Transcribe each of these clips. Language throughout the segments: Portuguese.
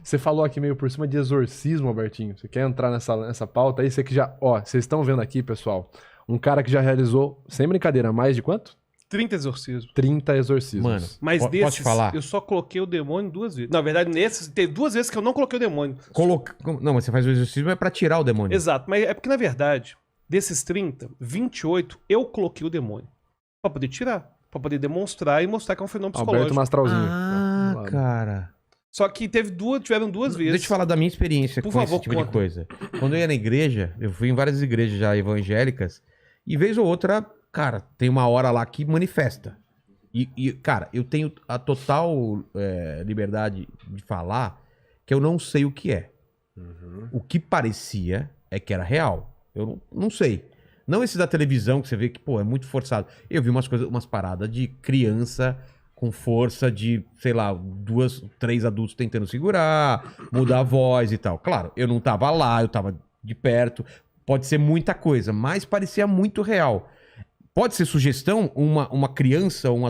Você falou aqui meio por cima de exorcismo, Albertinho. Você quer entrar nessa pauta aí? Você que já... Ó, vocês estão vendo aqui, pessoal, um cara que já realizou, sem brincadeira, mais de quanto? 30 exorcismos. 30 exorcismos. Mano, Mas desses, pode falar? eu só coloquei o demônio 2 vezes. Na verdade, nesses, tem 2 vezes que eu não coloquei o demônio. Não, mas você faz o exorcismo é pra tirar o demônio. Exato, mas é porque, na verdade, desses 30, 28, eu coloquei o demônio. Pra poder tirar. Pra poder demonstrar e mostrar que é um fenômeno Alberto psicológico. Mastralzinho. Ah, cara. Só que tiveram 2 vezes. Deixa eu falar da minha experiência Por com favor, esse tipo conta. de coisa. Quando eu ia na igreja, eu fui em várias igrejas já evangélicas, e vez ou outra, cara, tem uma hora lá que manifesta. Cara, eu tenho a total liberdade de falar que eu não sei o que é. O que parecia é que era real. Eu não sei. Não esse da televisão que você vê que, pô, é muito forçado. Eu vi umas paradas de criança com força de, sei lá, 2, 3 adultos tentando segurar, mudar a voz e tal. Claro, eu não tava lá, eu tava de perto. Pode ser muita coisa, mas parecia muito real. Pode ser sugestão, uma criança, um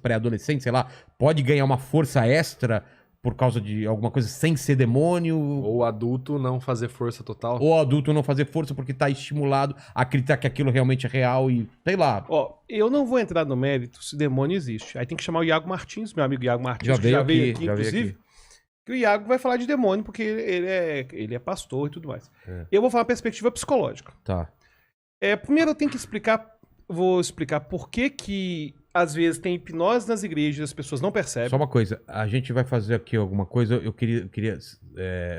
pré-adolescente, sei lá, pode ganhar uma força extra por causa de alguma coisa sem ser demônio. Ou o adulto não fazer força total. Ou o adulto não fazer força porque tá estimulado a acreditar que aquilo realmente é real e, sei lá. Ó, eu não vou entrar no mérito se demônio existe. Aí tem que chamar o Iago Martins, meu amigo Iago Martins, que já veio aqui, inclusive. Que o Iago vai falar de demônio, porque ele é pastor e tudo mais. Eu vou falar uma perspectiva psicológica. Tá. Primeiro eu tenho que vou explicar por que às vezes tem hipnose nas igrejas e as pessoas não percebem. Só uma coisa, a gente vai fazer aqui alguma coisa, eu queria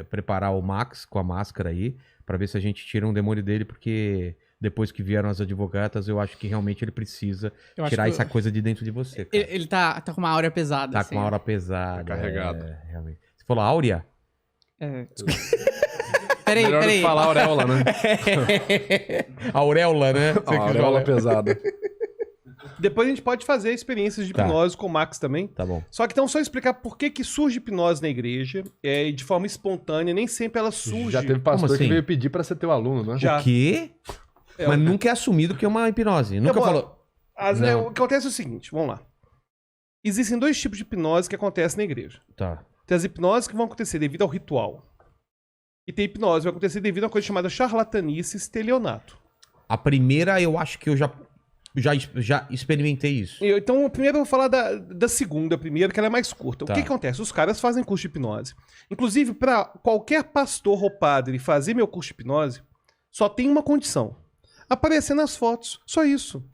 preparar o Max com a máscara aí, pra ver se a gente tira um demônio dele, porque depois que vieram as advogatas, eu acho que realmente ele precisa tirar essa coisa de dentro de você, cara. Ele tá com uma áurea pesada. Tá assim. com uma aura pesada. Tá carregado. Realmente. Você falou áurea? Peraí, Melhor peraí. não falar auréola, né? Auréola, né? A auréola pesada. Depois a gente pode fazer experiências de hipnose com o Max também. Tá bom. Só que então só explicar por que surge hipnose na igreja, de forma espontânea, nem sempre ela surge. Já teve pastor Como assim? que veio pedir pra ser teu aluno, né? Já. O quê? Mas nunca é assumido que é uma hipnose. Nunca falou. O que acontece é o seguinte, vamos lá. Existem 2 tipos de hipnose que acontecem na igreja. Tá. Tem as hipnoses que vão acontecer devido ao ritual. E tem hipnose que vai acontecer devido a uma coisa chamada charlatanice e estelionato. A primeira eu acho que eu já experimentei isso. Então, primeiro eu vou falar da segunda, primeiro, que ela é mais curta. Tá. O que acontece? Os caras fazem curso de hipnose. Inclusive, para qualquer pastor ou padre fazer meu curso de hipnose, só tem uma condição. Aparecer nas fotos. Só isso.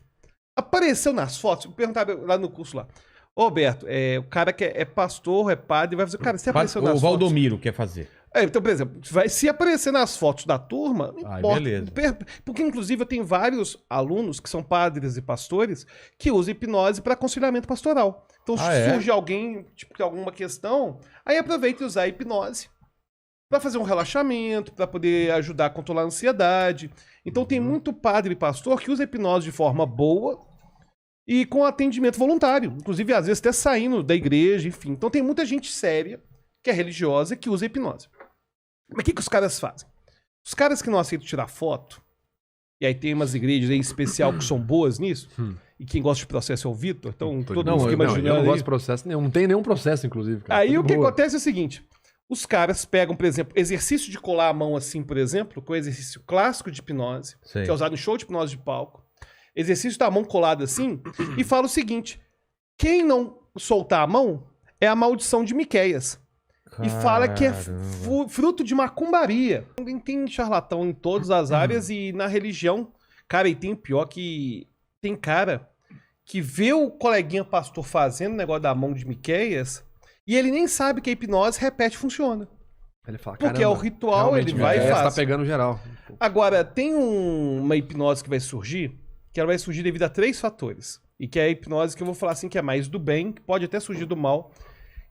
Apareceu nas fotos, eu perguntava lá no curso lá. Ô, Alberto, o cara que é pastor, é padre, vai fazer... Cara, se apareceu nas O fotos... Valdomiro quer fazer. Então, por exemplo, se aparecer nas fotos da turma, não importa. Beleza. Porque, inclusive, eu tenho vários alunos que são padres e pastores que usam hipnose para aconselhamento pastoral. Então, se surge alguém, tipo, tem alguma questão, aí aproveita e usar a hipnose para fazer um relaxamento, para poder ajudar a controlar a ansiedade. Então, tem muito padre e pastor que usa a hipnose de forma boa e com atendimento voluntário. Inclusive, às vezes, até saindo da igreja, enfim. Então, tem muita gente séria, que é religiosa, que usa a hipnose. Mas o que os caras fazem? Os caras que não aceitam tirar foto, e aí tem umas igrejas aí em especial que são boas nisso, e quem gosta de processo é o Vitor, então todo mundo fica imaginando. Eu não aí. gosto de processo nenhum. Não tem nenhum processo, inclusive. Cara. Aí Tudo o que boa. acontece é o seguinte: os caras pegam, por exemplo, exercício de colar a mão assim, por exemplo, que é um exercício clássico de hipnose, Sei. que é usado em show de hipnose de palco. Exercício da mão colada assim, e fala o seguinte: quem não soltar a mão é a maldição de Miqueias. E fala que é fruto de macumbaria. Tem charlatão em todas as áreas e na religião. Cara, e tem pior que... Tem cara que vê o coleguinha pastor fazendo o negócio da mão de Miqueias e ele nem sabe que a hipnose repete e funciona. Ele fala, Porque é o ritual, ele vai e faz. Tá pegando geral. Agora, tem uma hipnose que vai surgir, que ela vai surgir devido a 3 fatores. E que é a hipnose que eu vou falar assim, que é mais do bem, que pode até surgir do mal,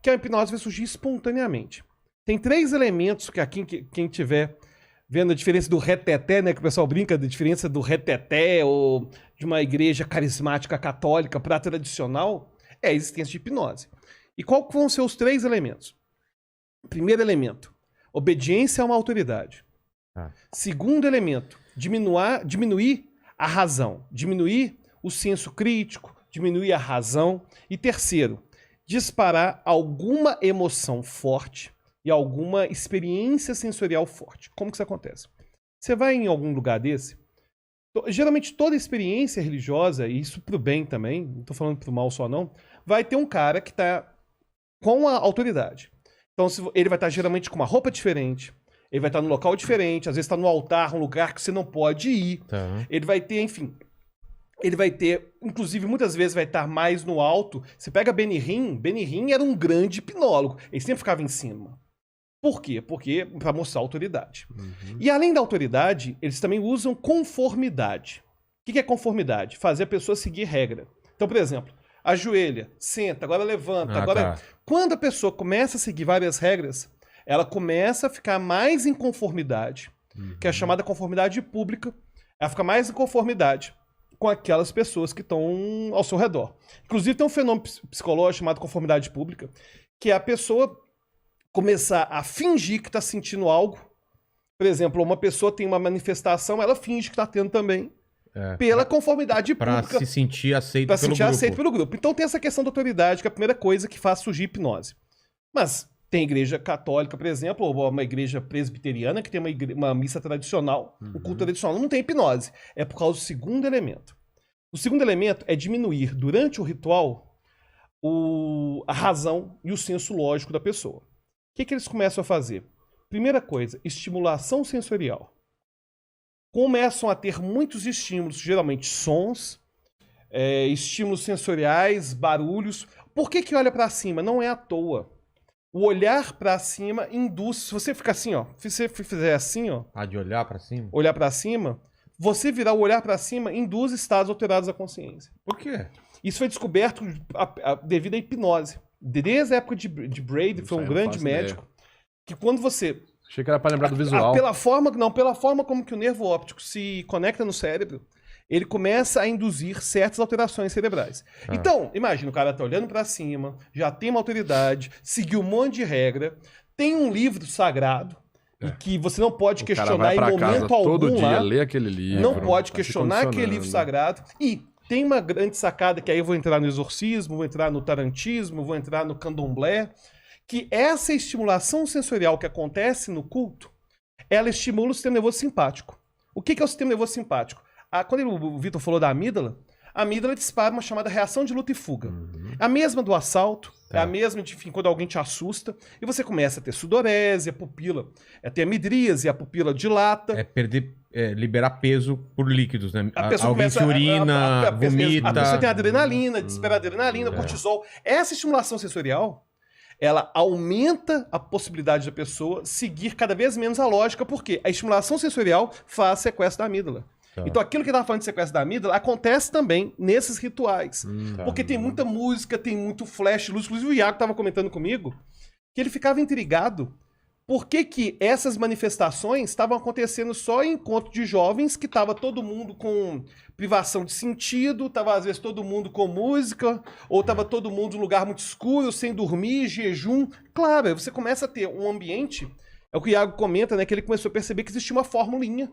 que a hipnose vai surgir espontaneamente. Tem 3 elementos que aqui, quem tiver vendo a diferença do reteté, né, que o pessoal brinca da diferença do reteté ou de uma igreja carismática católica para tradicional, é a existência de hipnose. E qual vão ser os 3 elementos? Primeiro elemento, obediência a uma autoridade. Segundo elemento, diminuir a razão, diminuir o senso crítico, diminuir a razão. E terceiro, disparar alguma emoção forte. e alguma experiência sensorial forte. Como que isso acontece? Você vai em algum lugar desse, geralmente toda experiência religiosa, e isso pro bem também, não tô falando pro mal só não, vai ter um cara que tá com a autoridade. Então ele vai estar geralmente com uma roupa diferente, ele vai estar num local diferente, às vezes está no altar, um lugar que você não pode ir. Tá. Ele vai ter, enfim... Ele vai ter, inclusive, muitas vezes vai estar mais no alto. Você pega Benihim era um grande hipnólogo. Ele sempre ficava em cima. Por quê? Porque para mostrar autoridade. E além da autoridade, eles também usam conformidade. O que é conformidade? Fazer a pessoa seguir regra. Então, por exemplo, ajoelha, senta, agora levanta. Agora, quando a pessoa começa a seguir várias regras, ela começa a ficar mais em conformidade, que é a chamada conformidade pública. Ela fica mais em conformidade com aquelas pessoas que estão ao seu redor. Inclusive, tem um fenômeno psicológico chamado conformidade pública, que é a pessoa começar a fingir que está sentindo algo. Por exemplo, uma pessoa tem uma manifestação, ela finge que está tendo também, pela conformidade pública. Para se sentir aceito pelo grupo. Aceito pelo grupo. Então tem essa questão da autoridade, que é a primeira coisa que faz surgir hipnose. Mas tem igreja católica, por exemplo, ou uma igreja presbiteriana, que tem uma missa tradicional, o culto tradicional não tem hipnose. É por causa do segundo elemento. O segundo elemento é diminuir, durante o ritual, a razão e o senso lógico da pessoa. O que eles começam a fazer? Primeira coisa, estimulação sensorial. Começam a ter muitos estímulos, geralmente sons, estímulos sensoriais, barulhos. Por que olha para cima? Não é à toa. O olhar pra cima induz... Se você ficar assim, ó... Se você fizer assim, ó... De olhar pra cima? Olhar pra cima... Você virar o olhar pra cima induz estados alterados da consciência. Por quê? Isso foi descoberto devido à hipnose. Desde a época de Braid, foi um grande médico. Que quando você... Achei que era pra lembrar do visual. Pela forma como que o nervo óptico se conecta no cérebro, ele começa a induzir certas alterações cerebrais. Então, imagina, o cara tá olhando pra cima, já tem uma autoridade, seguiu um monte de regra, tem um livro sagrado, e que você não pode questionar em momento algum todo dia lá, ler aquele livro. não pode questionar aquele livro sagrado. E tem uma grande sacada, que aí eu vou entrar no exorcismo, vou entrar no tarantismo, vou entrar no candomblé, que essa estimulação sensorial que acontece no culto, ela estimula o sistema nervoso simpático. O que é o sistema nervoso simpático? Quando o Vitor falou da amígdala, a amígdala dispara uma chamada reação de luta e fuga. A mesma do assalto, é a mesma de, enfim, quando alguém te assusta, e você começa a ter sudorese, a pupila, ter midríase, a pupila dilata. Liberar peso por líquidos, né? A pessoa Alguém começa se urina, vomita. A pessoa tem adrenalina, dispara adrenalina, cortisol. Essa estimulação sensorial, ela aumenta a possibilidade da pessoa seguir cada vez menos a lógica, porque a estimulação sensorial faz sequestro da amígdala. Então aquilo que eu estava falando de sequestro da amígdala acontece também nesses rituais. Porque tem muita música, tem muito flash, luz. Inclusive o Iago estava comentando comigo que ele ficava intrigado por que essas manifestações estavam acontecendo só em encontro de jovens, que estava todo mundo com privação de sentido, estava às vezes todo mundo com música, ou estava todo mundo em um lugar muito escuro, sem dormir, jejum. Claro, você começa a ter um ambiente, é o que o Iago comenta, né, que ele começou a perceber que existia uma formulinha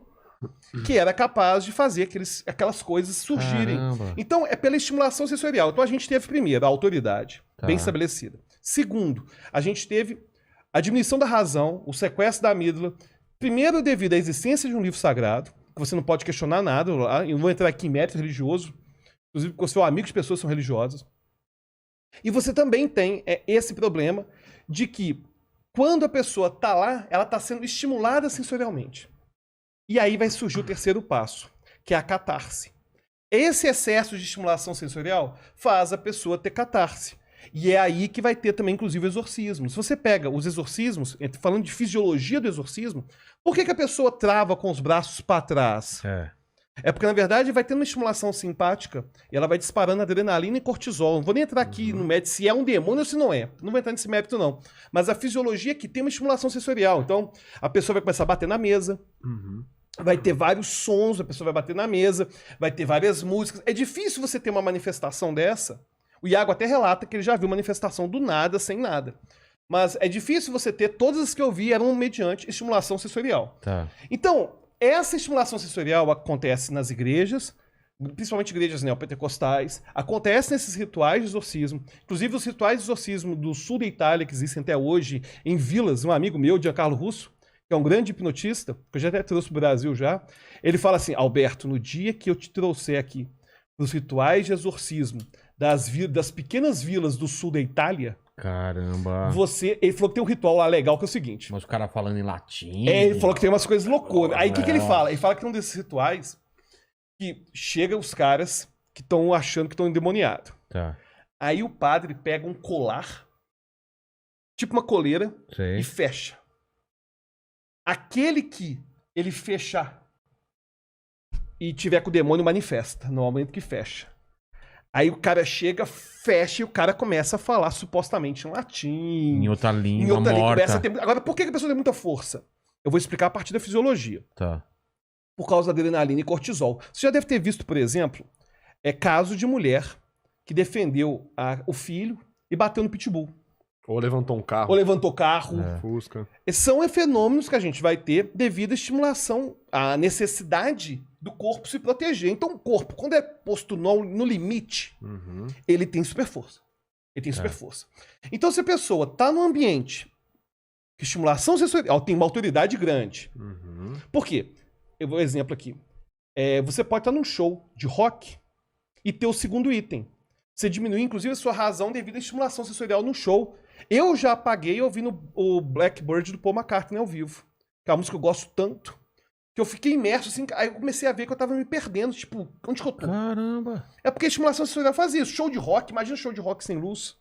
que era capaz de fazer aquelas coisas surgirem. Caramba. Então, é pela estimulação sensorial. Então, a gente teve, primeiro, a autoridade bem estabelecida. Segundo, a gente teve a diminuição da razão, o sequestro da amígdala. Primeiro, devido à existência de um livro sagrado, que você não pode questionar nada. Eu não vou entrar aqui em mérito religioso, inclusive porque eu sou amigo de pessoas que são religiosas. E você também tem esse problema de que, quando a pessoa está lá, ela está sendo estimulada sensorialmente. E aí vai surgir o terceiro passo, que é a catarse. Esse excesso de estimulação sensorial faz a pessoa ter catarse. E é aí que vai ter também, inclusive, o exorcismo. Se você pega os exorcismos, falando de fisiologia do exorcismo, por que a pessoa trava com os braços para trás? É porque, na verdade, vai ter uma estimulação simpática e ela vai disparando adrenalina e cortisol. Não vou nem entrar aqui no mérito se é um demônio ou se não é. Não vou entrar nesse mérito, não. Mas a fisiologia aqui tem uma estimulação sensorial. Então, a pessoa vai começar a bater na mesa. Vai ter vários sons, a pessoa vai bater na mesa, vai ter várias músicas. É difícil você ter uma manifestação dessa. O Iago até relata que ele já viu manifestação do nada, sem nada. Mas é difícil você ter, todas as que eu vi eram mediante estimulação sensorial. Então, essa estimulação sensorial acontece nas igrejas, principalmente igrejas neopentecostais, acontece nesses rituais de exorcismo. Inclusive, os rituais de exorcismo do sul da Itália, que existem até hoje, em vilas, um amigo meu, Giancarlo Russo, que é um grande hipnotista, que eu já até trouxe para o Brasil já, ele fala assim, Alberto, no dia que eu te trouxer aqui os rituais de exorcismo das pequenas vilas do sul da Itália, caramba. ele falou que tem um ritual lá legal, que é o seguinte. Mas o cara falando em latim. Ele falou que tem umas coisas loucuras. Aí o que ele fala? Ele fala que tem um desses rituais que chega os caras que estão achando que estão endemoniados. Tá. Aí o padre pega um colar, tipo uma coleira, Sei. e fecha. Aquele que ele fechar e tiver com o demônio manifesta, no momento que fecha. Aí o cara chega, fecha e o cara começa a falar supostamente em latim. Em outra língua, morta. Agora, por que a pessoa tem muita força? Eu vou explicar a partir da fisiologia. Tá. Por causa da adrenalina e cortisol. Você já deve ter visto, por exemplo, caso de mulher que defendeu o filho e bateu no pitbull. Ou levantou um carro. Ou levantou carro. Fusca. São fenômenos que a gente vai ter devido à estimulação, à necessidade do corpo se proteger. Então o corpo, quando é posto no limite, ele tem super força. Ele tem super força. Então se a pessoa está num ambiente que estimulação sensorial tem uma autoridade grande. Por quê? Eu vou exemplo aqui. Você pode estar num show de rock e ter o segundo item. Você diminui, inclusive, a sua razão devido à estimulação sensorial no show. Eu já apaguei ouvindo o Blackbird do Paul McCartney ao vivo. Que é uma música que eu gosto tanto. Que eu fiquei imerso, assim, aí eu comecei a ver que eu tava me perdendo. Tipo, onde que eu tô? Caramba. É porque a estimulação sensorial faz isso. Show de rock, imagina show de rock sem luz.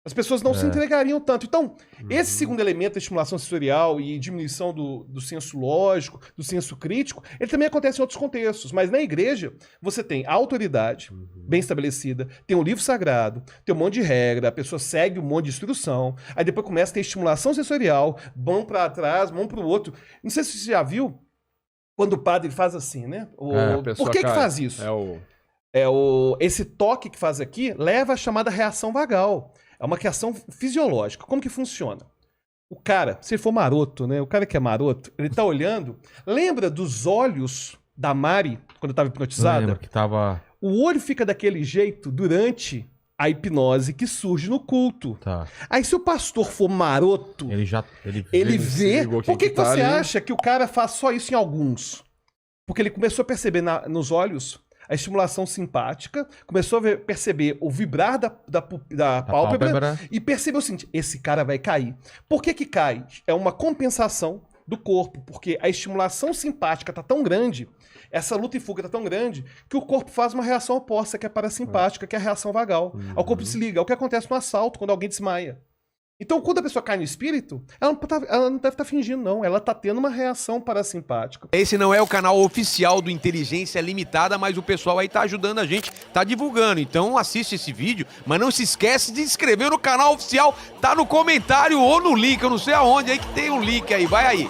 As pessoas não se entregariam tanto. Então, esse segundo elemento da estimulação sensorial e diminuição do senso lógico, do senso crítico, ele também acontece em outros contextos. Mas na igreja, você tem a autoridade bem estabelecida, tem um livro sagrado, tem um monte de regra, a pessoa segue um monte de instrução, aí depois começa a ter estimulação sensorial, mão para trás, mão para o outro. Não sei se você já viu, quando o padre faz assim, né? Por que faz isso? Esse toque que faz aqui leva à chamada reação vagal. É uma reação fisiológica. Como que funciona? O cara, se ele for maroto, né? O cara que é maroto, ele tá olhando. Lembra dos olhos da Mari, quando estava hipnotizada? Lembra que tava... O olho fica daquele jeito durante a hipnose que surge no culto. Tá. Aí se o pastor for maroto, ele vê... Por que você acha que o cara faz só isso em alguns? Porque ele começou a perceber nos olhos a estimulação simpática, começou a perceber o vibrar da pálpebra e percebeu o seguinte, esse cara vai cair. Por que que cai? É uma compensação do corpo, porque a estimulação simpática está tão grande, essa luta e fuga está tão grande, que o corpo faz uma reação oposta, que é parasimpática, que é a reação vagal. O corpo se liga. É o que acontece no assalto, quando alguém desmaia. Então, quando a pessoa cai no espírito, ela não deve estar fingindo, não. Ela está tendo uma reação parasimpática. Esse não é o canal oficial do Inteligência Limitada, mas o pessoal aí tá ajudando a gente, tá divulgando. Então assiste esse vídeo, mas não se esquece de se inscrever no canal oficial. Tá no comentário ou no link, eu não sei aonde aí que tem um link aí. Vai aí.